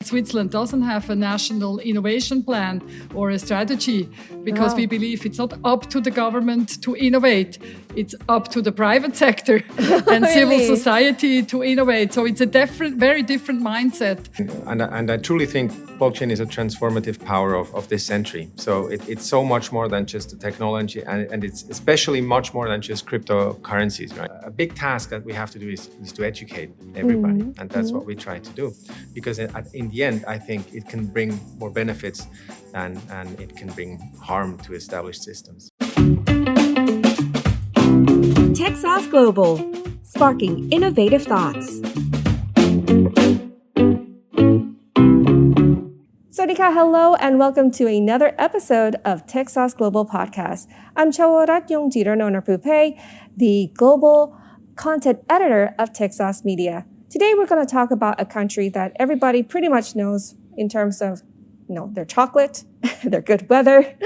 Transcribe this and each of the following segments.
Switzerland doesn't have a national innovation plan or a strategy because we believe it's not up to the government to innovate. It's up to the private sector and civil society to innovate. So it's a very different mindset. And I truly think blockchain is a transformative power of this century. So it's so much more than just the technology, and it's especially much more than just cryptocurrencies, right? A big task that we have to do is to educate everybody. And that's what we try to do. Because in the end, I think it can bring more benefits and it can bring harm to established systems. Techsauce Global, sparking innovative thoughts. Swadika, hello, and welcome to another episode of Techsauce Global Podcast. I'm Chawarat Yongjiranonarpupe, the global content editor of Techsauce Media. Today, we're going to talk about a country that everybody pretty much knows in terms of, their chocolate, their good weather.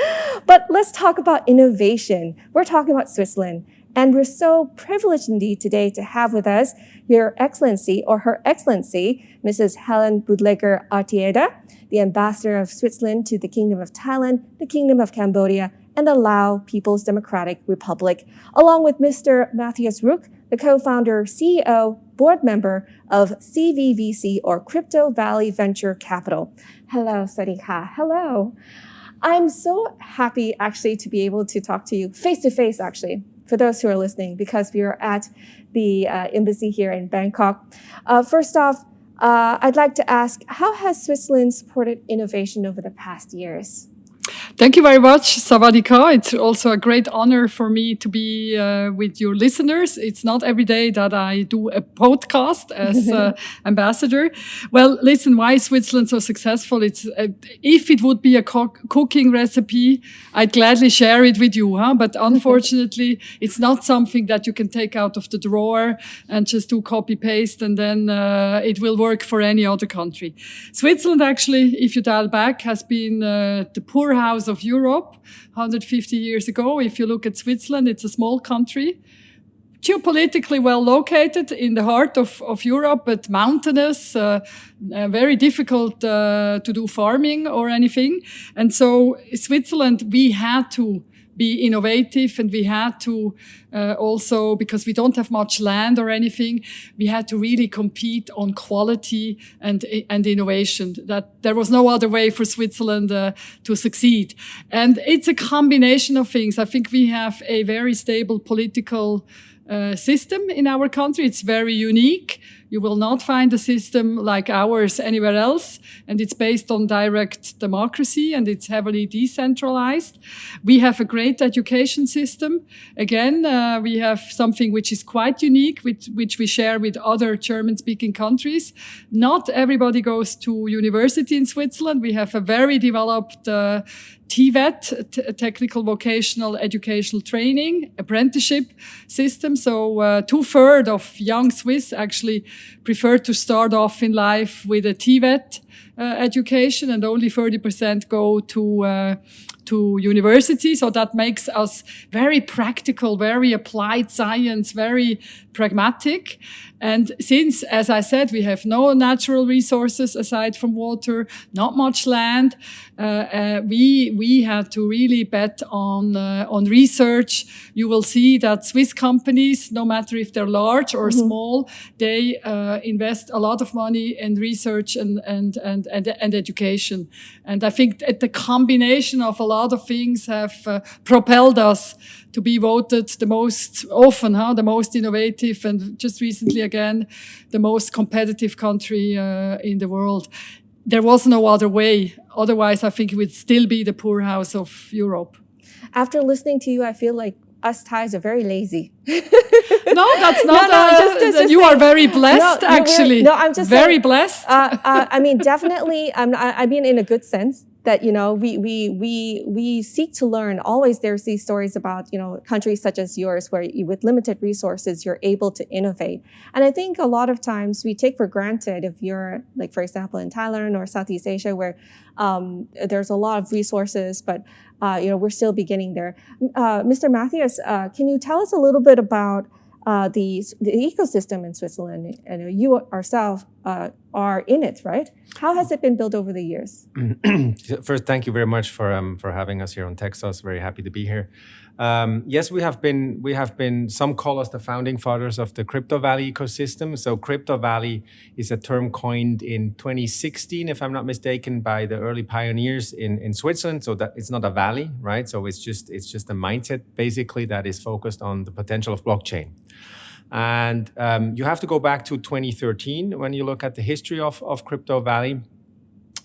But let's talk about innovation. We're talking about Switzerland. And we're so privileged indeed today to have with us Your Excellency, or Her Excellency, Mrs. Helene Budliger Artieda, the Ambassador of Switzerland to the Kingdom of Thailand, the Kingdom of Cambodia, and the Lao People's Democratic Republic, along with Mr. Mathias Ruch, the co-founder, CEO, board member of CVVC, or Crypto Valley Venture Capital. Hello, Swadika. Hello. I'm so happy actually to be able to talk to you face-to-face actually, for those who are listening, because we are at the embassy here in Bangkok. First off, I'd like to ask, how has Switzerland supported innovation over the past years? Thank you very much, Sawadika. It's also a great honor for me to be with your listeners. It's not every day that I do a podcast as ambassador. Well, listen, why is Switzerland so successful? It's if it would be a cooking recipe, I'd gladly share it with you. But unfortunately, it's not something that you can take out of the drawer and just do copy paste and then it will work for any other country. Switzerland, actually, if you dial back, has been the poorhouse of Europe 150 years ago. If you look at Switzerland, it's a small country, geopolitically well located in the heart of Europe, but mountainous, very difficult to do farming or anything. And so Switzerland, we had to be innovative, and we had to also, because we don't have much land or anything, we had to really compete on quality and innovation. That there was no other way for Switzerland to succeed. And it's a combination of things. I think we have a very stable political system in our country. It's very unique. You will not find a system like ours anywhere else. And it's based on direct democracy, and it's heavily decentralized. We have a great education system. Again, we have something which is quite unique, which we share with other German-speaking countries. Not everybody goes to university in Switzerland. We have a very developed TVET, Technical Vocational Educational Training, apprenticeship system. So 2/3 of young Swiss actually prefer to start off in life with a TVET education, and only 30% go to university. So that makes us very practical, very applied science, very pragmatic. And since, as I said, we have no natural resources aside from water, not much land, we had to really bet on research. You will see that Swiss companies, no matter if they're large or small, they invest a lot of money in research and education. And I think the combination of a lot of things have propelled us to be voted the most often, the most innovative, and just recently again, the most competitive country in the world. There was no other way. Otherwise, I think it would still be the poorhouse of Europe. After listening to you, I feel like us Thais are very lazy. No, that's not. You are very blessed, actually. No, I'm just very blessed. I mean, definitely. I mean, in a good sense. That we seek to learn. Always there's these stories about countries such as yours where with limited resources you're able to innovate. And I think a lot of times we take for granted if you're like, for example, in Thailand or Southeast Asia where there's a lot of resources, but we're still beginning there. Mr. Mathias, can you tell us a little bit about the ecosystem in Switzerland? And you are in it, right? How has it been built over the years? First, thank you very much for having us here on Techsauce. Very happy to be here. Yes, we have been. Some call us the founding fathers of the Crypto Valley ecosystem. So, Crypto Valley is a term coined in 2016, if I'm not mistaken, by the early pioneers in Switzerland. So that it's not a valley, right? So it's just a mindset basically that is focused on the potential of blockchain. And you have to go back to 2013 when you look at the history of Crypto Valley,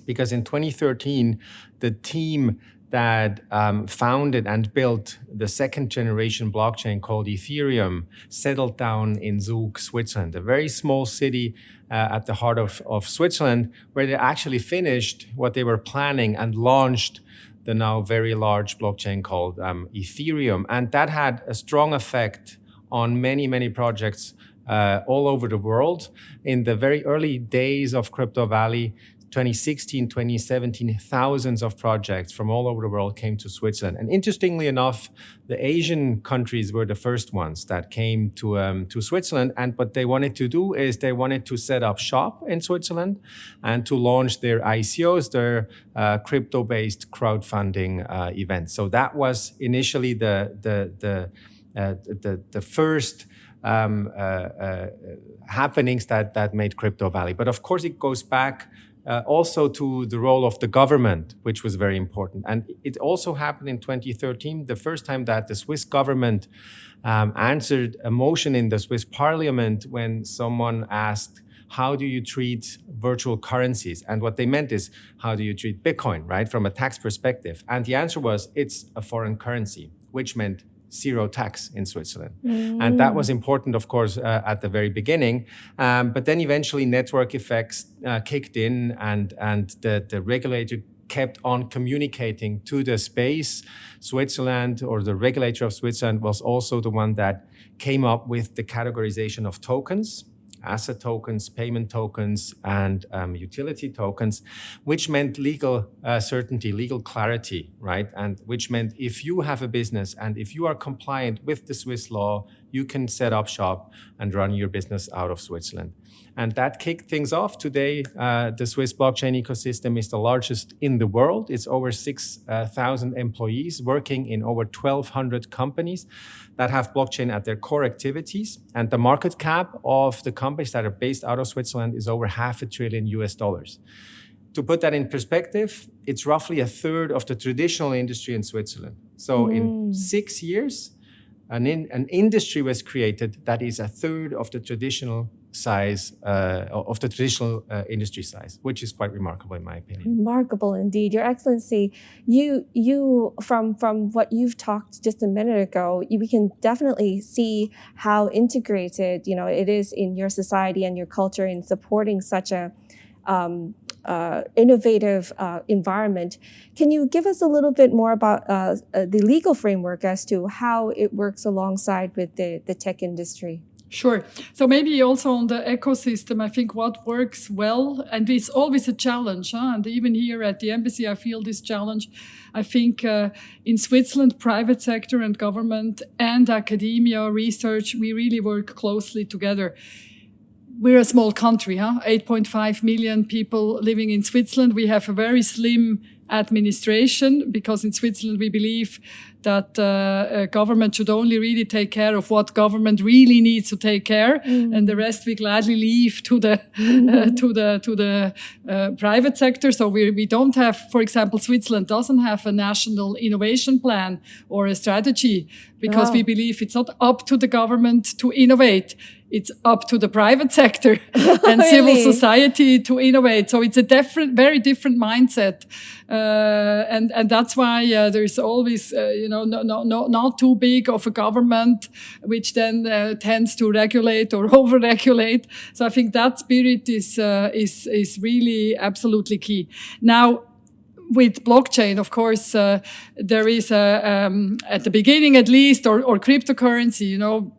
because in 2013, the team that founded and built the second generation blockchain called Ethereum settled down in Zug, Switzerland, a very small city at the heart of Switzerland, where they actually finished what they were planning and launched the now very large blockchain called Ethereum. And that had a strong effect on many, many projects all over the world. In the very early days of Crypto Valley, 2016, 2017, thousands of projects from all over the world came to Switzerland. And interestingly enough, the Asian countries were the first ones that came to Switzerland. And what they wanted to do is they wanted to set up shop in Switzerland and to launch their ICOs, their crypto-based crowdfunding events. So that was initially the first happenings that made Crypto Valley. But of course, it goes back also to the role of the government, which was very important. And it also happened in 2013, the first time that the Swiss government answered a motion in the Swiss parliament when someone asked, how do you treat virtual currencies? And what they meant is, how do you treat Bitcoin, right, from a tax perspective? And the answer was, it's a foreign currency, which meant zero tax in Switzerland. And that was important, of course, at the very beginning. But then eventually network effects kicked in and the regulator kept on communicating to the space. Switzerland, or the regulator of Switzerland, was also the one that came up with the categorization of tokens, asset tokens, payment tokens, and utility tokens, which meant legal certainty, legal clarity, right? And which meant if you have a business and if you are compliant with the Swiss law, you can set up shop and run your business out of Switzerland. And that kicked things off. Today, the Swiss blockchain ecosystem is the largest in the world. It's over 6,000 employees working in over 1,200 companies that have blockchain at their core activities. And the market cap of the companies that are based out of Switzerland is over $500 billion US. To put that in perspective, it's roughly a third of the traditional industry in Switzerland. So in 6 years, an industry was created that is a third of the traditional size of the traditional industry size, which is quite remarkable in my opinion. Remarkable indeed, Your Excellency. You from what you've talked just a minute ago, we can definitely see how integrated it is in your society and your culture in supporting such a innovative environment. Can you give us a little bit more about the legal framework as to how it works alongside with the tech industry? Sure. So maybe also on the ecosystem, I think what works well, and it's always a challenge, and even here at the embassy, I feel this challenge. I think in Switzerland, private sector and government and academia, research, we really work closely together. We're a small country, 8.5 million people living in Switzerland. We have a very slim administration because in Switzerland we believe that government should only really take care of what government really needs to take care, and the rest we gladly leave to the private sector. So we don't have, for example, Switzerland doesn't have a national innovation plan or a strategy because we believe it's not up to the government to innovate. It's up to the private sector and civil society to innovate. So it's a very different mindset. And that's why there's always, not too big of a government, which then tends to regulate or over-regulate. So I think that spirit is really absolutely key. Now, with blockchain, of course, there is at the beginning at least, or cryptocurrency,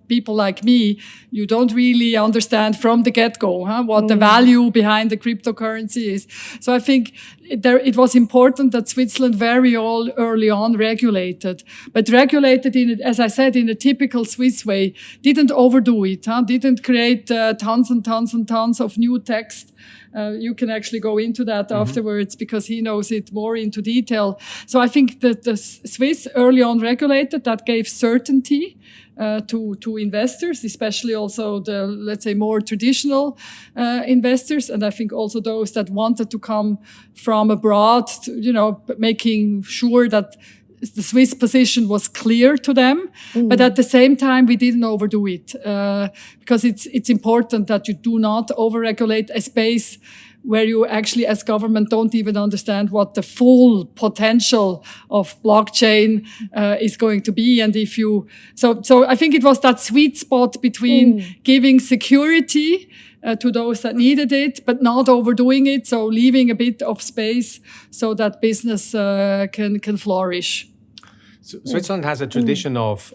people like me, you don't really understand from the get-go what the value behind the cryptocurrency is. So I think it was important that Switzerland very early on regulated, but regulated as I said, in a typical Swiss way, didn't overdo it, didn't create tons and tons and tons of new text. You can actually go into that afterwards because he knows it more into detail. So I think that the Swiss early on regulated, that gave certainty to investors, especially also the, let's say, more traditional investors. And I think also those that wanted to come from abroad, making sure that the Swiss position was clear to them, but at the same time, we didn't overdo it because it's important that you do not overregulate a space where you actually, as government, don't even understand what the full potential of blockchain is going to be. And so I think it was that sweet spot between giving security to those that needed it, but not overdoing it. So leaving a bit of space so that business can flourish. So Switzerland has a tradition of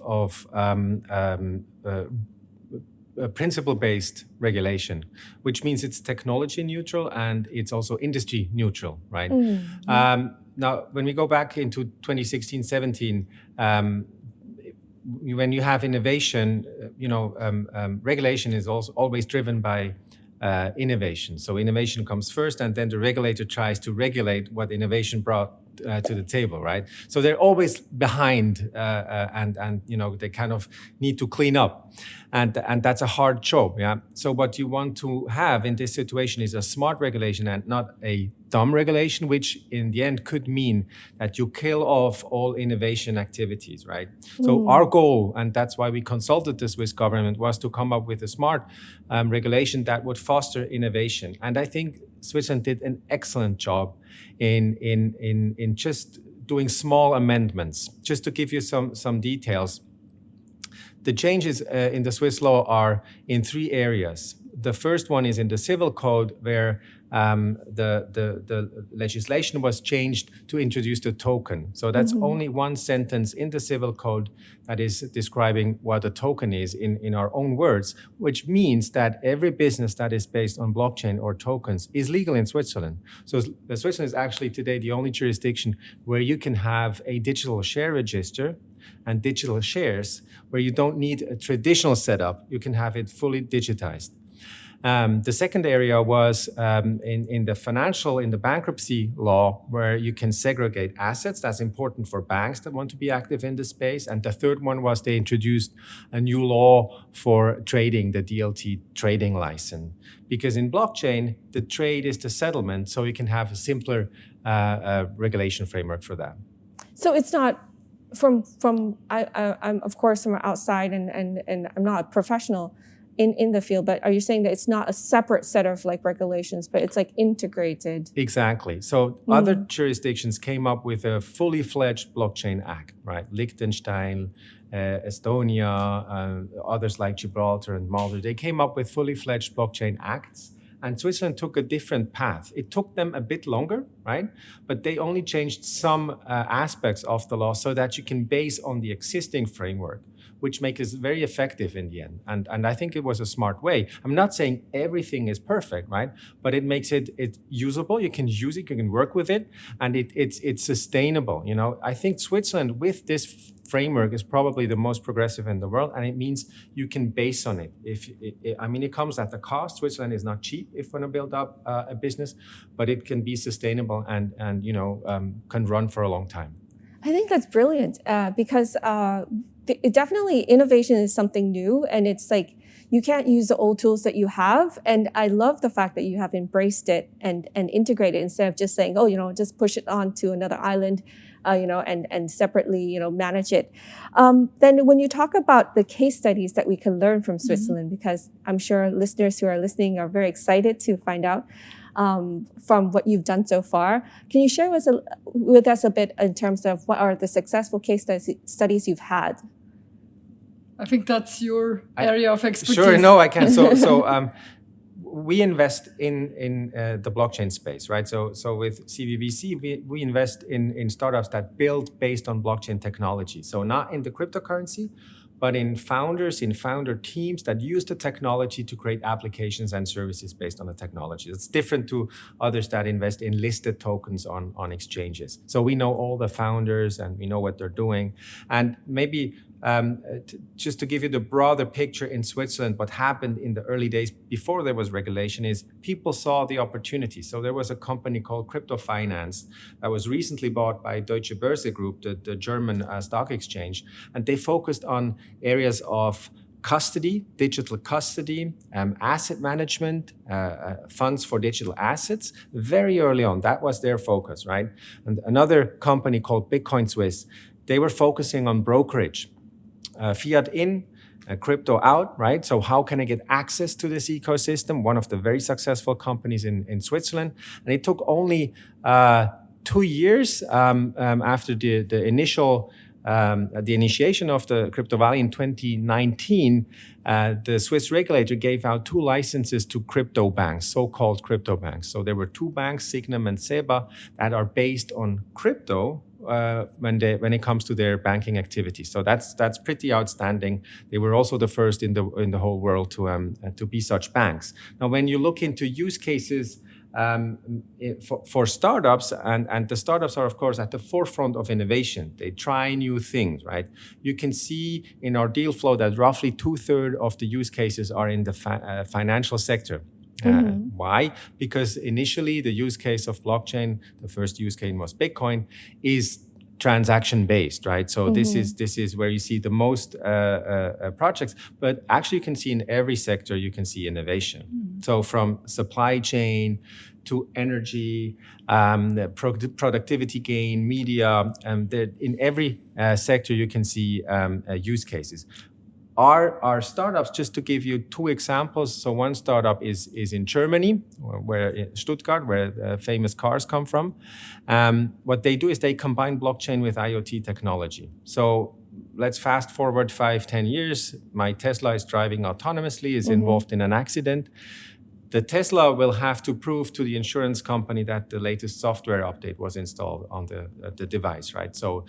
principle-based regulation, which means it's technology neutral and it's also industry neutral, right? Now, when we go back into 2016, 17, when you have innovation, regulation is also always driven by innovation. So innovation comes first, and then the regulator tries to regulate what innovation brought to the table, right? So they're always behind, and they kind of need to clean up, and that's a hard job, yeah. So what you want to have in this situation is a smart regulation and not a dumb regulation, which in the end could mean that you kill off all innovation activities, right? So our goal, and that's why we consulted the Swiss government, was to come up with a smart regulation that would foster innovation. And I think Switzerland did an excellent job in just doing small amendments. Just to give you some details, the changes in the Swiss law are in 3 areas. The first one is in the civil code, where the legislation was changed to introduce the token. So that's only one sentence in the civil code that is describing what a token is in our own words, which means that every business that is based on blockchain or tokens is legal in Switzerland. So Switzerland is actually today the only jurisdiction where you can have a digital share register and digital shares where you don't need a traditional setup. You can have it fully digitized. The second area was in the bankruptcy law, where you can segregate assets. That's important for banks that want to be active in the space. And the third one was they introduced a new law for trading, the DLT trading license. Because in blockchain, the trade is the settlement, so you can have a simpler regulation framework for that. So it's not I'm of course from outside and I'm not a professional in the field, but are you saying that it's not a separate set of regulations, but it's integrated? Exactly. So other jurisdictions came up with a fully fledged blockchain act, right? Liechtenstein, Estonia, others like Gibraltar and Malta, they came up with fully fledged blockchain acts. And Switzerland took a different path. It took them a bit longer, right? But they only changed some aspects of the law so that you can base on the existing framework, which makes it very effective in the end. And I think it was a smart way. I'm not saying everything is perfect, right? But it makes it usable. You can use it, you can work with it, and it's sustainable. I think Switzerland with this framework is probably the most progressive in the world, and it means you can base on it. It comes at a cost. Switzerland is not cheap if you want to build up a business, but it can be sustainable and can run for a long time. I think that's brilliant because definitely innovation is something new, and it's you can't use the old tools that you have. And I love the fact that you have embraced it and integrated instead of just saying, just push it on to another island, and separately, manage it. Then when you talk about the case studies that we can learn from Switzerland, because I'm sure listeners who are listening are very excited to find out from what you've done so far. Can you share with us a bit in terms of what are the successful case studies you've had? I think that's your area of expertise. Sure, no, I can. So we invest in the blockchain space, right? So with CVVC, we invest in startups that build based on blockchain technology. So not in the cryptocurrency, but in founders, in founder teams that use the technology to create applications and services based on the technology. It's different to others that invest in listed tokens on exchanges. So we know all the founders and we know what they're doing. And maybe just to give you the broader picture in Switzerland, what happened in the early days before there was regulation is people saw the opportunity. So there was a company called Crypto Finance that was recently bought by Deutsche Börse Group, the German stock exchange, and they focused on areas of custody, digital custody, asset management, funds for digital assets. Very early on, that was their focus, right? And another company called Bitcoin Swiss, they were focusing on brokerage. Fiat in, crypto out, right? So how can I get access to this ecosystem? One of the very successful companies in Switzerland. And it took only 2 years after the initiation of the crypto valley in 2019, the Swiss regulator gave out 2 licenses to crypto banks, so-called crypto banks. So there were 2 banks, Signum and Seba, that are based on crypto when it comes to their banking activities. So that's pretty outstanding. They were also the first in the whole world to be such banks. Now, when you look into use cases for startups, and the startups are, of course, at the forefront of innovation. They try new things, right? You can see in our deal flow that roughly 2/3 of the use cases are in the financial sector. Why? Because initially the use case of blockchain, the first use case was Bitcoin, is transaction based, right? So this is where you see the most projects, but actually you can see in every sector, you can see innovation. So from supply chain to energy, productivity gain, media, in every sector you can see use cases. Our startups, just to give you 2 examples. So one startup is in Germany, where in Stuttgart, where famous cars come from. What they do is they combine blockchain with IoT technology. So let's fast forward 5-10 years. My Tesla is driving autonomously, is involved in an accident. The Tesla will have to prove to the insurance company that the latest software update was installed on the device, right? So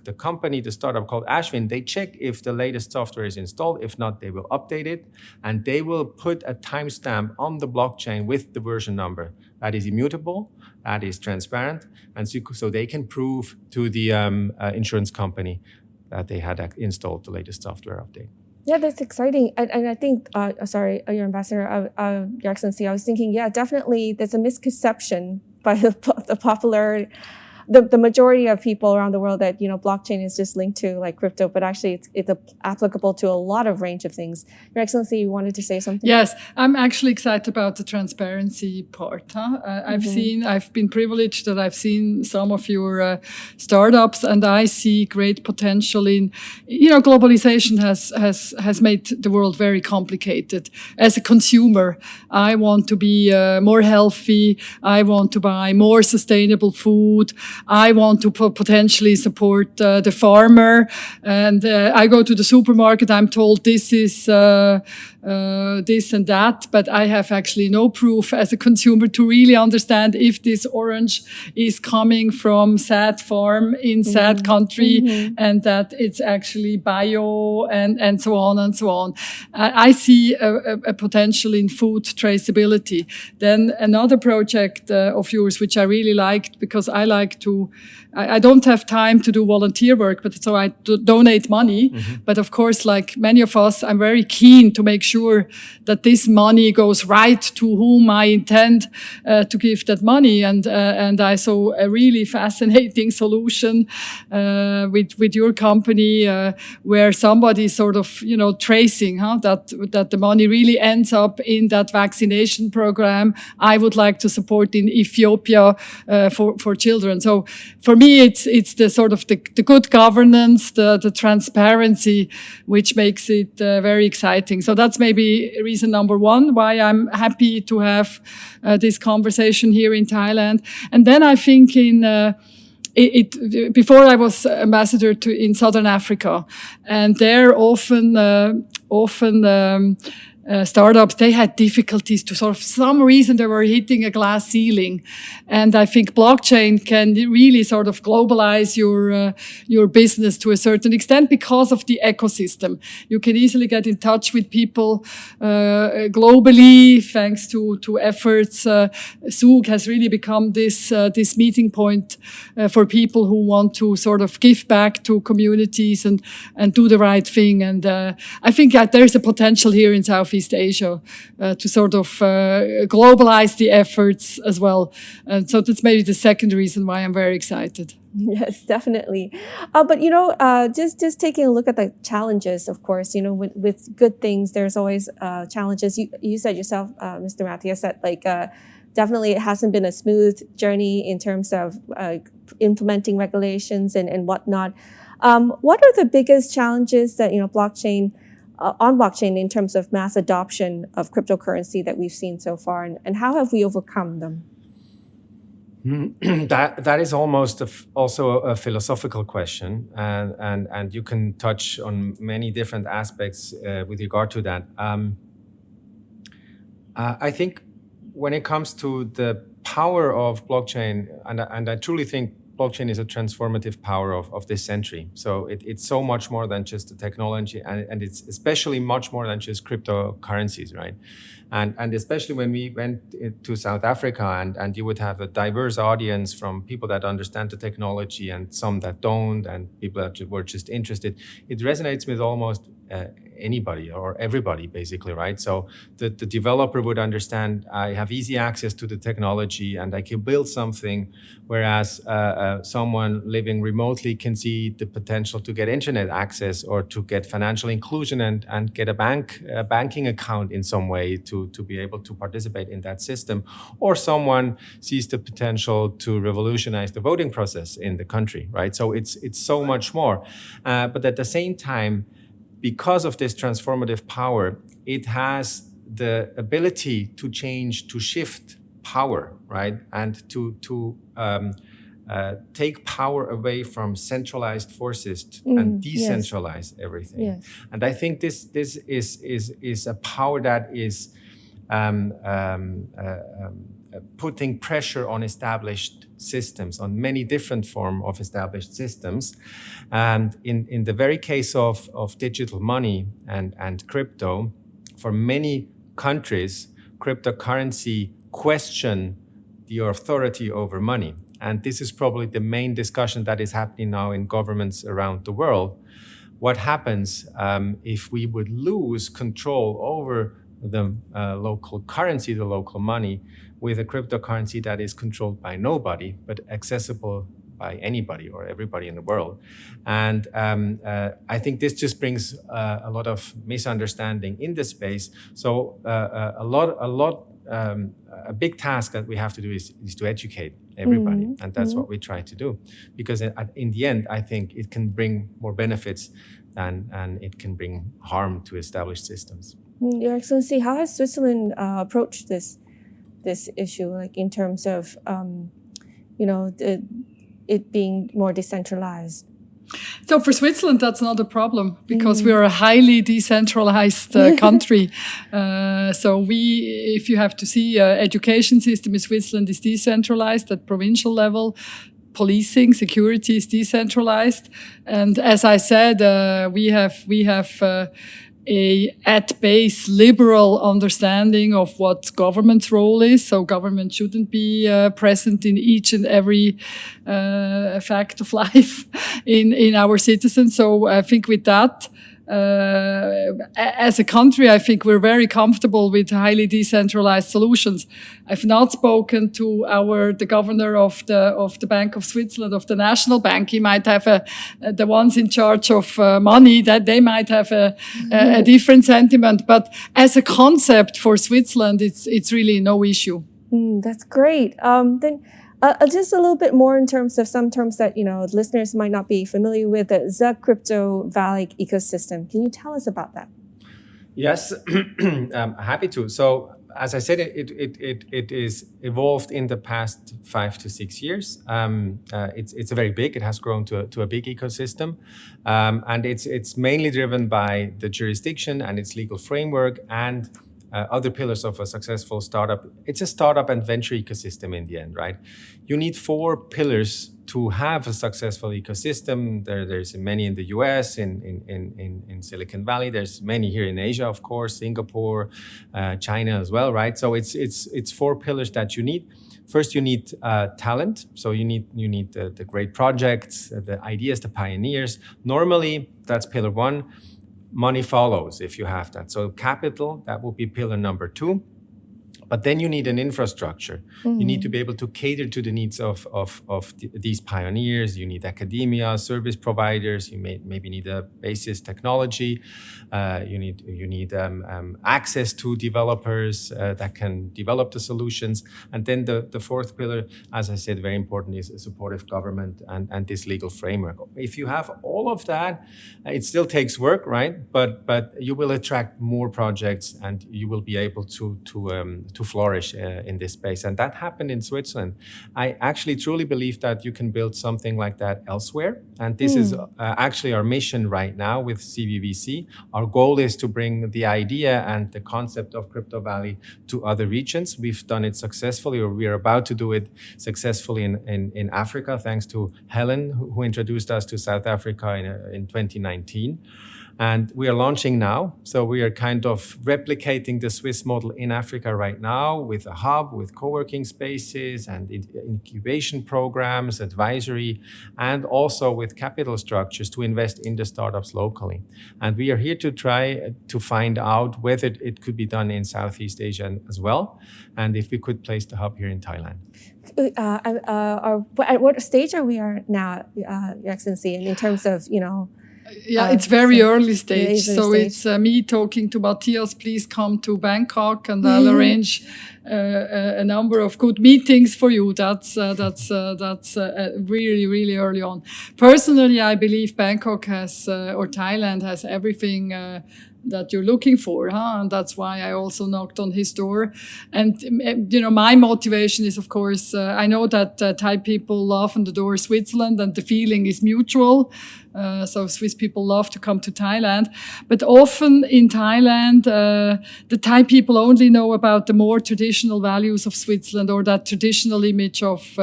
the company, the startup called Ashwin, they check if the latest software is installed. If not, they will update it, and they will put a timestamp on the blockchain with the version number that is immutable, that is transparent, and so they can prove to the insurance company that they had installed the latest software update. Yeah, that's exciting. And I think, sorry, Your Ambassador, Your Excellency, I was thinking, yeah, definitely there's a misconception by the popular, the majority of people around the world that, blockchain is just linked to like crypto, but actually it's applicable to a lot of range of things. Your Excellency, you wanted to say something? Yes, I'm actually excited about the transparency part. I've been privileged that I've seen some of your startups, and I see great potential in, globalization has made the world very complicated. As a consumer, I want to be more healthy. I want to buy more sustainable food. I want to potentially support the farmer, and I go to the supermarket. I'm told this is this and that, but I have actually no proof as a consumer to really understand if this orange is coming from sad farm in sad country, and that it's actually bio and so on and so on. I see a potential in food traceability. Then another project of yours, which I really liked, because I don't have time to do volunteer work, but so I donate money. But of course, like many of us, I'm very keen to make sure that this money goes right to whom I intend to give that money. And I saw a really fascinating solution with your company where somebody sort of, tracing that the money really ends up in that vaccination program I would like to support in Ethiopia for children. So for me, it's the sort of the good governance, the transparency, which makes it very exciting. So that's maybe reason number 1 why I'm happy to have this conversation here in Thailand. And then I think before I was ambassador in Southern Africa, and there often startups, they had difficulties to sort of, some reason they were hitting a glass ceiling. And I think blockchain can really sort of globalize your business to a certain extent because of the ecosystem. You can easily get in touch with people globally thanks to efforts. Zug has really become this meeting point for people who want to sort of give back to communities and do the right thing. And I think that there's a potential here in Southeast Asia to sort of globalize the efforts as well. And so that's maybe the second reason why I'm very excited. Yes, definitely. But, just taking a look at the challenges, of course, with good things, there's always challenges. You said yourself, Mr. Mathias, that definitely it hasn't been a smooth journey in terms of implementing regulations and whatnot. What are the biggest challenges that, blockchain in terms of mass adoption of cryptocurrency that we've seen so far, and how have we overcome them? That is almost also a philosophical question, and you can touch on many different aspects with regard to that. I think when it comes to the power of blockchain, and I truly think blockchain is a transformative power of this century. So it's so much more than just the technology, and it's especially much more than just cryptocurrencies, right? And especially when we went to South Africa, and you would have a diverse audience from people that understand the technology and some that don't, and people that were just interested. It resonates with almost anybody or everybody, basically, right? So the developer would understand, I have easy access to the technology and I can build something, whereas someone living remotely can see the potential to get internet access or to get financial inclusion and get a banking account in some way to be able to participate in that system. Or someone sees the potential to revolutionize the voting process in the country, right? So it's so much more. But at the same time, because of this transformative power, it has the ability to change, to shift power, right? And to take power away from centralized forces and decentralize everything. Yes. And I think this is a power that is putting pressure on established systems, on many different forms of established systems. And in the very case of digital money and crypto, for many countries, cryptocurrency question the authority over money. And this is probably the main discussion that is happening now in governments around the world. What happens if we would lose control over the local currency, the local money, with a cryptocurrency that is controlled by nobody, but accessible by anybody or everybody in the world? And I think this just brings a lot of misunderstanding in the space. So a big task that we have to do is to educate everybody. Mm-hmm. And that's what we try to do. Because in the end, I think it can bring more benefits and it can bring harm to established systems. Your Excellency, how has Switzerland approached this issue, like in terms of it being more decentralized? So for Switzerland, that's not a problem because we are a highly decentralized country. So if you have to see, education system in Switzerland is decentralized at provincial level. Policing, security is decentralized. And as I said, we have a at base liberal understanding of what government's role is. So government shouldn't be present in each and every fact of life in our citizens. So I think with that, as a country, I think we're very comfortable with highly decentralized solutions. I've not spoken to the governor of the Bank of Switzerland, of the National Bank. He might have the ones in charge of money, that they might have a different sentiment. But as a concept for Switzerland, it's really no issue. That's great. Then just a little bit more in terms of some terms that listeners might not be familiar with, the Crypto Valley ecosystem. Can you tell us about that? Yes, I'm happy to. So as I said, it is evolved in the past 5 to 6 years. It's very big. It has grown to a big ecosystem, and it's mainly driven by the jurisdiction and its legal framework and other pillars of a successful startup. It's a startup and venture ecosystem in the end, right? You need 4 pillars to have a successful ecosystem. There's many in the US, in Silicon Valley. There's many here in Asia, of course, Singapore, China as well, right? So it's 4 pillars that you need. First, you need talent. So you need the great projects, the ideas, the pioneers. Normally, that's pillar 1. Money follows if you have that. So capital, that will be pillar number 2. But then you need an infrastructure. You need to be able to cater to the needs of these pioneers. You need academia, service providers. You maybe need a basis technology. You need access to developers that can develop the solutions. And then the 4th pillar, as I said, very important, is a supportive government and this legal framework. If you have all of that, it still takes work, right? But you will attract more projects and you will be able to flourish in this space. And that happened in Switzerland. I actually truly believe that you can build something like that elsewhere. And this is actually our mission right now with CVVC. Our goal is to bring the idea and the concept of Crypto Valley to other regions. We've done it successfully, or we are about to do it successfully in Africa, thanks to Helen, who introduced us to South Africa in 2019. And we are launching now. So we are kind of replicating the Swiss model in Africa right now with a hub, with co-working spaces and incubation programs, advisory, and also with capital structures to invest in the startups locally. And we are here to try to find out whether it could be done in Southeast Asia as well, and if we could place the hub here in Thailand. At what stage are we now, Your Excellency, in terms of, it's very early stage. So it's me talking to Mathias, please come to Bangkok and I'll arrange a number of good meetings for you. That's really, really early on. Personally, I believe Bangkok has, or Thailand has everything that you're looking for, and that's why I also knocked on his door. And my motivation is, of course, I know that Thai people love on the door Switzerland, and the feeling is mutual. So Swiss people love to come to Thailand, but often in Thailand, the Thai people only know about the more traditional values of Switzerland, or that traditional image of,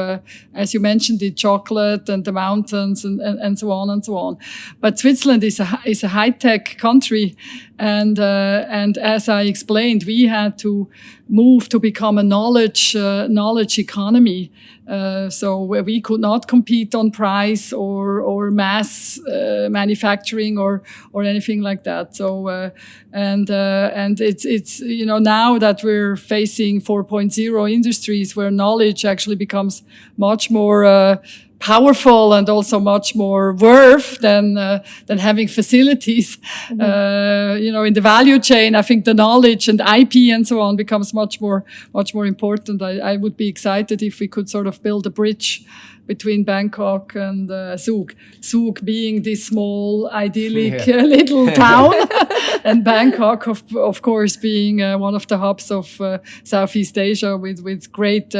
as you mentioned, the chocolate and the mountains and so on and so on. But Switzerland is a high-tech country. And as I explained, we had to move to become a knowledge economy. So where we could not compete on price or mass manufacturing or anything like that. So and it's now that we're facing 4.0 industries where knowledge actually becomes much more powerful and also much more worth than having facilities. In the value chain, I think the knowledge and IP and so on becomes much more important. I would be excited if we could sort of build a bridge between Bangkok and Zug. Zug being this small, idyllic little town, and Bangkok, of course, being one of the hubs of Southeast Asia with great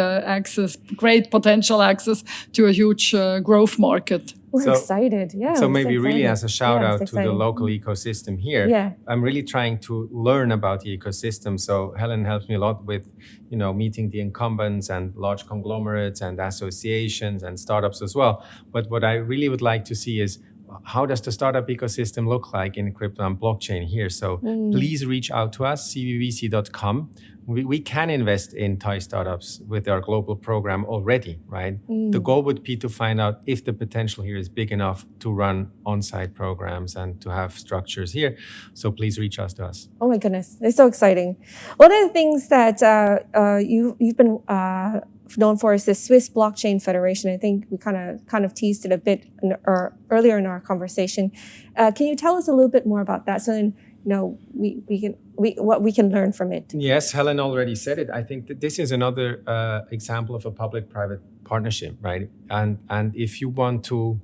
potential access to a huge growth market. We're excited, yeah. So maybe really as a shout out to the local ecosystem here, I'm really trying to learn about the ecosystem. So Helen helps me a lot with, meeting the incumbents and large conglomerates and associations and startups as well. But what I really would like to see is, how does the startup ecosystem look like in crypto and blockchain here? So please reach out to us, cvvc.com. We can invest in Thai startups with our global program already, right? The goal would be to find out if the potential here is big enough to run on-site programs and to have structures here. So please reach out to us. Oh my goodness, it's so exciting. One of the things that you've been known for is the Swiss Blockchain Federation. I think we kind of teased it a bit earlier in our conversation. Can you tell us a little bit more about that? So then, what we can learn from it. Yes, Helen already said it. I think that this is another example of a public-private partnership, right? And if you want to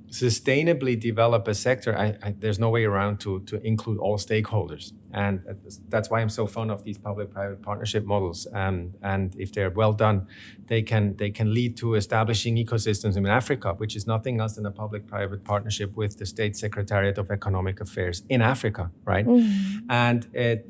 sustainably develop a sector, there's no way around to include all stakeholders. And that's why I'm so fond of these public-private partnership models. And if they're well done, they can lead to establishing ecosystems in Africa, which is nothing else than a public-private partnership with the State Secretariat of Economic Affairs in Africa, right? And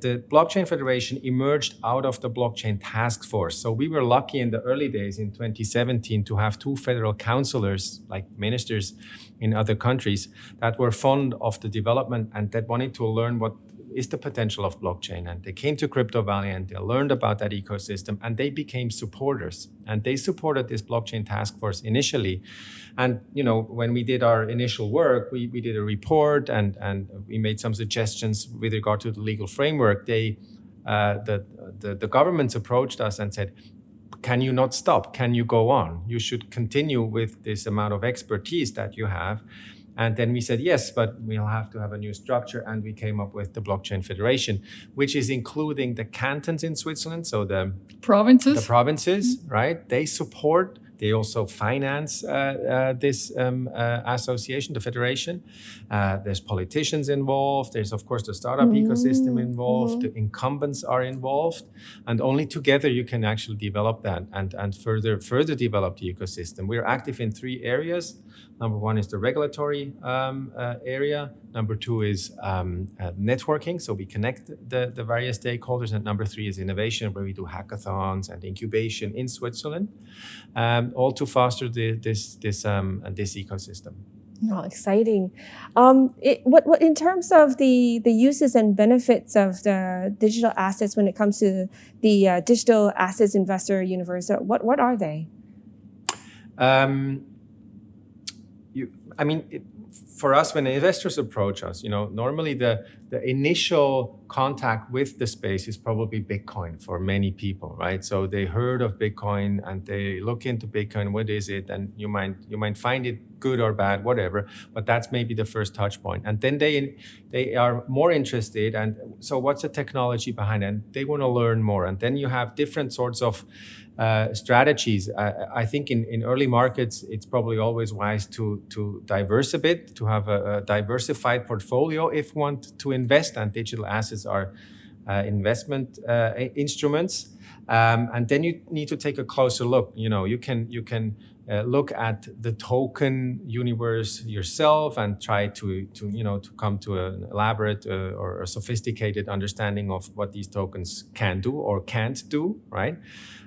the Blockchain Federation emerged out of the Blockchain Task Force. So we were lucky in the early days in 2017 to have 2 federal councillors, like ministers in other countries, that were fond of the development and that wanted to learn what is the potential of blockchain. And they came to Crypto Valley and they learned about that ecosystem and they became supporters. And they supported this blockchain task force initially. And, when we did our initial work, we did a report and we made some suggestions with regard to the legal framework. The governments approached us and said, can you not stop? Can you go on? You should continue with this amount of expertise that you have. And then we said, yes, but we'll have to have a new structure. And we came up with the Blockchain Federation, which is including the cantons in Switzerland. So the provinces, right? They support, they also finance this association, the federation. There's politicians involved. There's, of course, the startup ecosystem involved. The incumbents are involved. And only together you can actually develop that and further develop the ecosystem. We're active in 3 areas. Number 1 is the regulatory area. Number 2 is networking, so we connect the various stakeholders. And number 3 is innovation, where we do hackathons and incubation in Switzerland, all to foster this ecosystem. Oh, exciting. What in terms of the uses and benefits of the digital assets when it comes to the digital assets investor universe, what are they? For us, when investors approach us, normally the initial contact with the space is probably Bitcoin for many people, right? So they heard of Bitcoin and they look into Bitcoin. What is it? And you might find it good or bad, whatever. But that's maybe the first touch point. And then they are more interested. And so what's the technology behind it? And they want to learn more. And then you have different sorts of strategies. I think in early markets, it's probably always wise to diverse a bit, to have a diversified portfolio if you want to invest, and digital assets are investment instruments. And then you need to take a closer look. You can look at the token universe yourself and try to come to an elaborate or a sophisticated understanding of what these tokens can do or can't do, right?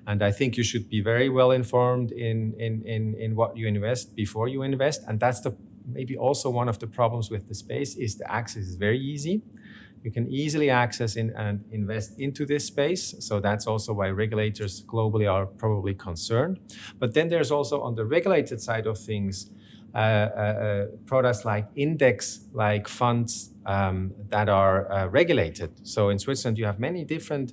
And I think you should be very well informed in what you invest before you invest. And that's maybe also one of the problems with the space is the access is very easy. You can easily access and invest into this space. So that's also why regulators globally are probably concerned. But then there's also on the regulated side of things, products like index, like funds that are regulated. So in Switzerland, you have many different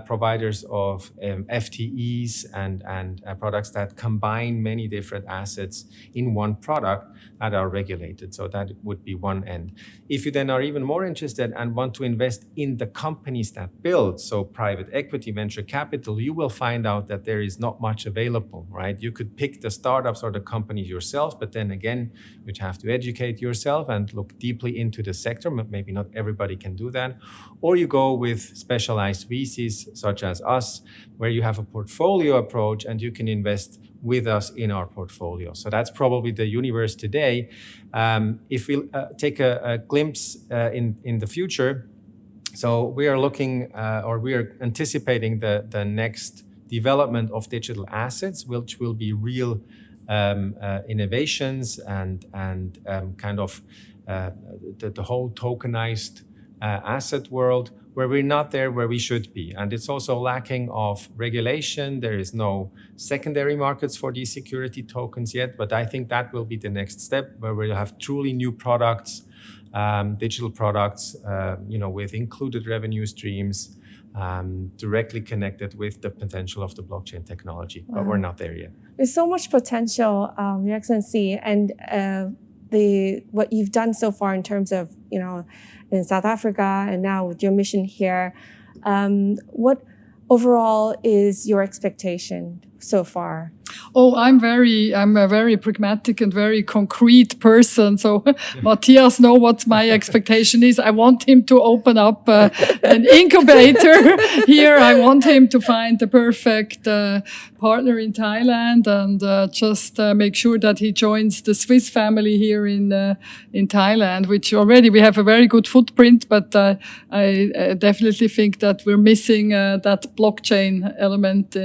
providers of FTEs and products that combine many different assets in one product that are regulated. So that would be one end. If you then are even more interested and want to invest in the companies that build, so private equity, venture capital, you will find out that there is not much available, right? You could pick the startups or the companies yourself, but then again, you'd have to educate yourself and look deeply into the sector. Maybe not everybody can do that. Or you go with specialized VCs such as us, where you have a portfolio approach and you can invest with us in our portfolio. So that's probably the universe today. If we take a glimpse in the future, so we are looking we are anticipating the next development of digital assets, which will be real innovations and kind of the whole tokenized asset world, where we're not there where we should be. And it's also lacking of regulation. There is no secondary markets for these security tokens yet, but I think that will be the next step, where we'll have truly new products, digital products, with included revenue streams, directly connected with the potential of the blockchain technology. But we're not there yet. There's so much potential, Your Excellency, and what you've done so far in terms of, in South Africa and now with your mission here, what overall is your expectation so far? Oh, I'm a very pragmatic and very concrete person. So Matthias knows what my expectation is. I want him to open up an incubator here. I want him to find the perfect partner in Thailand and just make sure that he joins the Swiss family here in Thailand, which already we have a very good footprint, but I definitely think that we're missing that blockchain element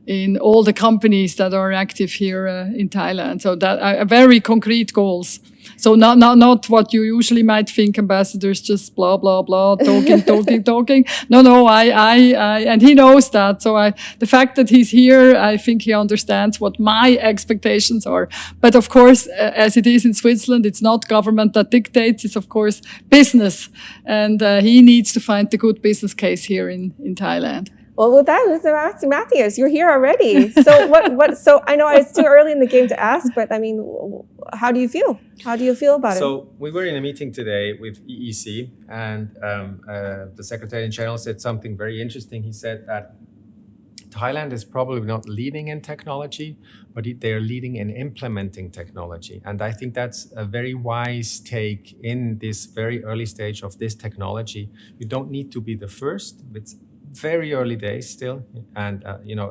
in all the companies that are active here in Thailand. So that are very concrete goals. So not what you usually might think, ambassadors just blah blah blah, talking. No, I and he knows that. So the fact that he's here, I think he understands what my expectations are. But of course, as it is in Switzerland, it's not government that dictates. It's of course business, and he needs to find the good business case here in Thailand. Well, with that, Mathias, you're here already. So what? So I know it's too early in the game to ask, but I mean, how do you feel? How do you feel about it? So we were in a meeting today with EEC, and the Secretary General said something very interesting. He said that Thailand is probably not leading in technology, but they are leading in implementing technology. And I think that's a very wise take in this very early stage of this technology. You don't need to be the first. It's very early days still, and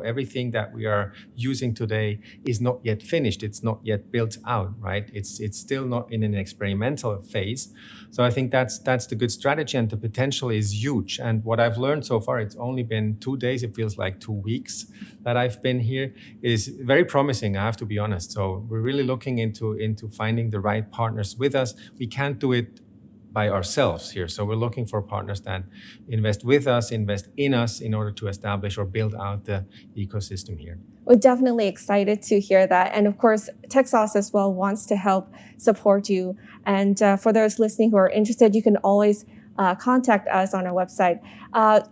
everything that we are using today is not yet finished. It's not yet built out, right? It's still not in an experimental phase. So I think that's the good strategy, and the potential is huge. And what I've learned so far, it's only been 2 days. It feels like 2 weeks that I've been here, is very promising. I have to be honest. So we're really looking into finding the right partners with us. We can't do it by ourselves here. So we're looking for partners that invest with us, invest in us in order to establish or build out the ecosystem here. We're definitely excited to hear that. And of course, Techsauce as well wants to help support you. And for those listening who are interested, you can always contact us on our website.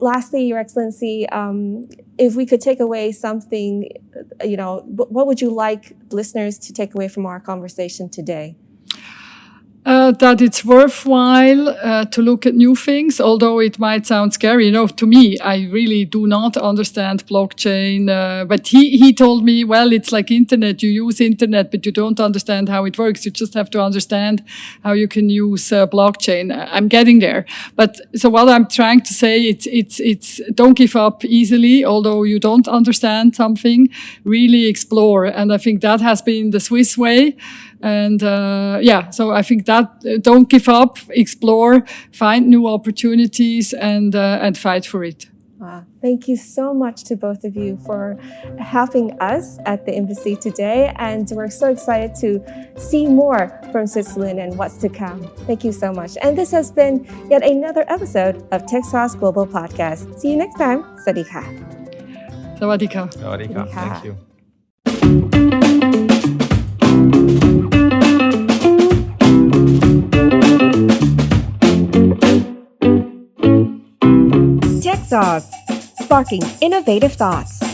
Lastly, Your Excellency, if we could take away something, what would you like listeners to take away from our conversation today? That it's worthwhile to look at new things, although it might sound scary. To me, I really do not understand blockchain. But he told me, well, it's like internet. You use internet, but you don't understand how it works. You just have to understand how you can use blockchain. I'm getting there. But so what I'm trying to say, it's don't give up easily, although you don't understand something. Really explore. And I think that has been the Swiss way. And so I think that don't give up, explore, find new opportunities, and fight for it. Thank you so much to both of you for helping us at the embassy today, and we're so excited to see more from Switzerland and what's to come. Thank you so much. And this has been yet another episode of Techsauce Global Podcast. See you next time. Sawadee-ka. Sawadee-ka. Sawadee-ka. Thank you. Techsauce, sparking innovative thoughts.